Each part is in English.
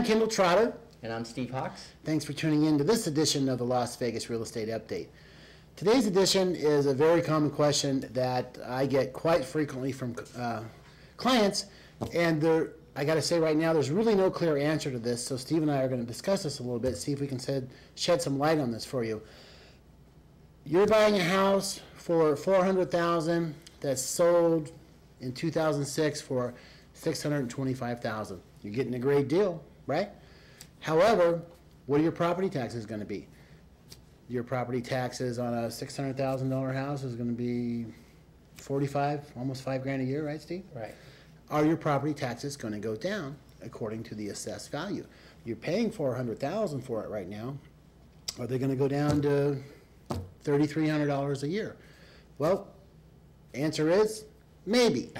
Kendall Trotter. And I'm Steve Hawks. Thanks for tuning in to this edition of the Las Vegas Real Estate Update. Today's edition is a very common question that I get quite frequently from clients, and I got to say right now there's really no clear answer to this, so Steve and I are going to discuss this a little bit, see if we can shed some light on this for you. You're buying a house for $400,000 that's sold in 2006 for $625,000. You're getting a great deal, right? However, what are your property taxes going to be? Your property taxes on a $600,000 house is going to be almost $5,000 a year, right, Steve? Right. Are your property taxes going to go down according to the assessed value? You're paying $400,000 for it right now. Are they going to go down to $3,300 a year? Well, answer is maybe.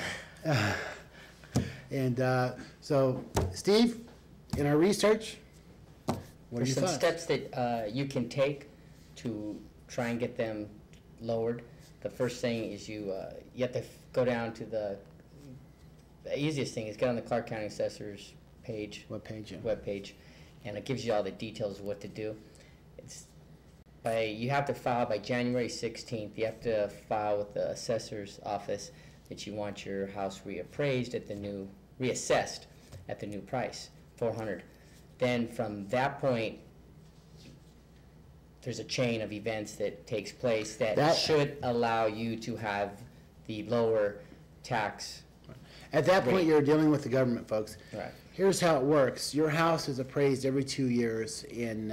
So, Steve, in our research, what are your thoughts? Some steps that you can take to try and get them lowered. The first thing is you have to go down to the easiest thing is get on the Clark County Assessor's page. Webpage, and it gives you all the details of what to do. You have to file by January 16th. You have to file with the assessor's office that you want your house reappraised at the new, reassessed at the new price, $400,000. Then from that point, there's a chain of events that takes place that should allow you to have the lower tax. At that point, you're dealing with the government, folks. Right. Here's how it works. Your house is appraised every 2 years in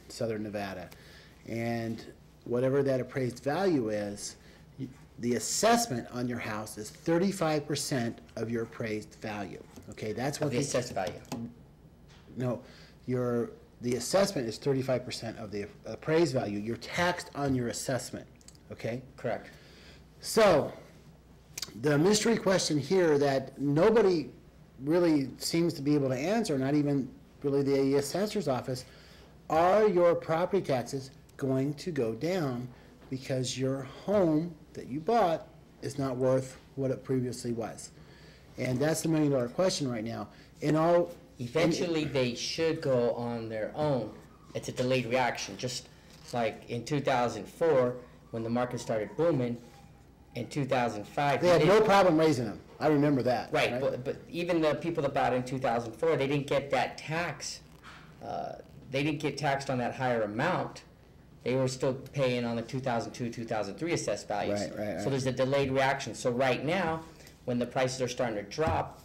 southern Nevada. And whatever that appraised value is, the assessment on your house is 35% of your appraised value. Okay, that's what the assessed value. No, the assessment is 35% of the appraised value. You're taxed on your assessment, okay? Correct. So, the mystery question here that nobody really seems to be able to answer, not even really the assessor's office, are your property taxes going to go down because your home that you bought is not worth what it previously was? And that's the million-dollar question right now. Eventually, they should go on their own. It's a delayed reaction. Just like in 2004, when the market started booming, in 2005... They had no problem raising them. I remember that. Right? But even the people that bought in 2004, they didn't get that tax. They didn't get taxed on that higher amount. They were still paying on the 2002, 2003 assessed values. Right. So there's a delayed reaction. So right now, when the prices are starting to drop,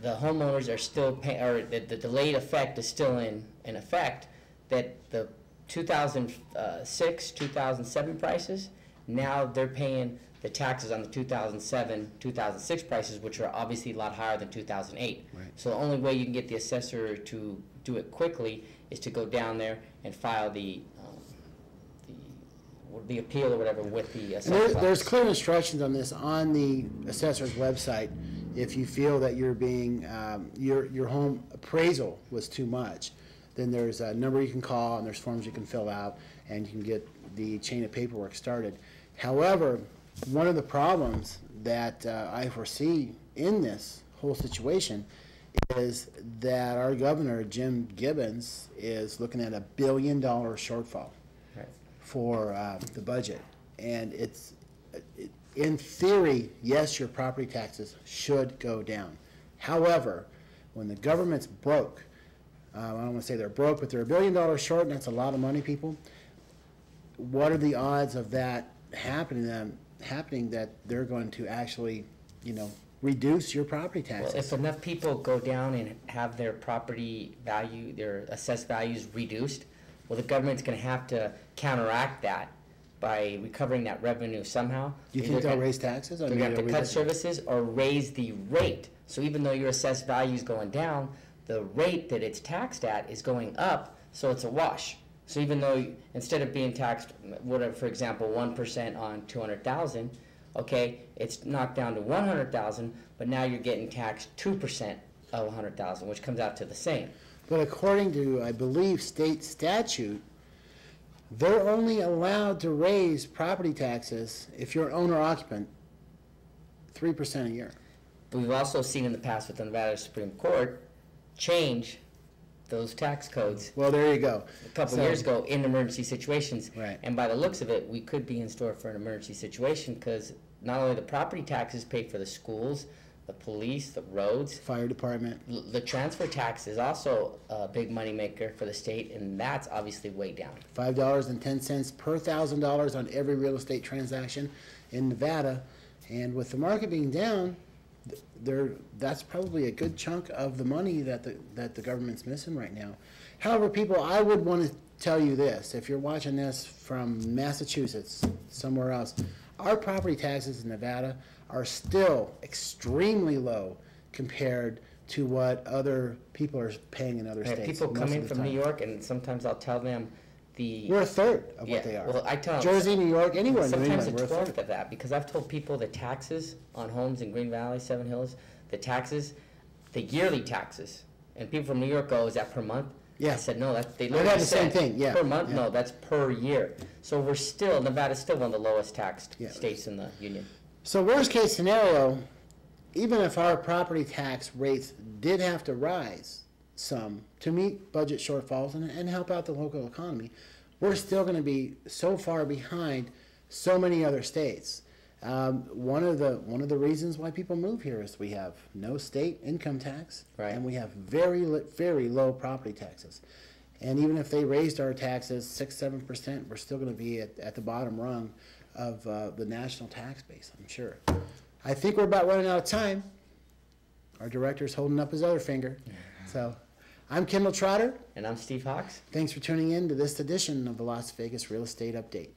the homeowners are still paying, or the delayed effect is still in effect, that the 2006, 2007 prices, now they're paying the taxes on the 2007, 2006 prices, which are obviously a lot higher than 2008. Right. So the only way you can get the assessor to do it quickly is to go down there and file the appeal or whatever with the assessor. There's clear instructions on this on the assessor's website. If you feel that you're being your home appraisal was too much, then there's a number you can call and there's forms you can fill out and you can get the chain of paperwork started. However, one of the problems that I foresee in this whole situation is that our governor, Jim Gibbons, is looking at $1 billion shortfall for the budget. And in theory, yes, your property taxes should go down. However, when the government's broke, I don't want to say they're broke, but they're $1 billion short, and that's a lot of money, people. What are the odds of that happening that they're going to actually, reduce your property taxes? Well, if enough people go down and have their property value, their assessed values reduced, well, the government's going to have to counteract that by recovering that revenue somehow. Do you think they'll raise taxes? They're going to have to cut services or raise the rate. So even though your assessed value is going down, the rate that it's taxed at is going up, so it's a wash. So even though instead of being taxed, whatever, for example, 1% on 200,000, okay, it's knocked down to 100,000, but now you're getting taxed 2% of 100,000, which comes out to the same. But according to, I believe, state statute, they're only allowed to raise property taxes if you're owner-occupant 3% a year. But we've also seen in the past with the Nevada Supreme Court change those tax codes Well, there you go. a couple So- years ago in emergency situations. Right. And by the looks of it, we could be in store for an emergency situation because not only the property taxes pay for the schools, the police, the roads, Fire department. the transfer tax is also a big moneymaker for the state, and that's obviously way down. $5.10 per $1,000 on every real estate transaction in Nevada. And with the market being down, that's probably a good chunk of the money that the government's missing right now. However, people, I would want to tell you this. If you're watching this from Massachusetts, somewhere else, our property taxes in Nevada are still extremely low compared to what other people are paying in other Right, states. people most come of in the from time. New York, and sometimes I'll tell them We're a third of Yeah, what they are. well, I tell 'em- Jersey, New York, anywhere in New sometimes England, a we're a twelfth third. of that, because I've told people the taxes on homes in Green Valley, Seven Hills, the taxes, the yearly taxes, and people from New York go, is that per month? Yeah. I said, no, they I've literally had the same said, thing, yeah, per month, yeah. no, that's per year. So Nevada's still one of the lowest taxed Yeah. states in the union. So worst case scenario, even if our property tax rates did have to rise some to meet budget shortfalls and help out the local economy, we're still going to be so far behind so many other states. One of the reasons why people move here is we have no state income tax, Right. and we have very low property taxes. And even if they raised our taxes 6-7%, we're still going to be at the bottom rung of the national tax base, I'm sure. I think we're about running out of time. Our director's holding up his other finger. So I'm Kendall Trotter. And I'm Steve Hawks. Thanks for tuning in to this edition of the Las Vegas Real Estate Update.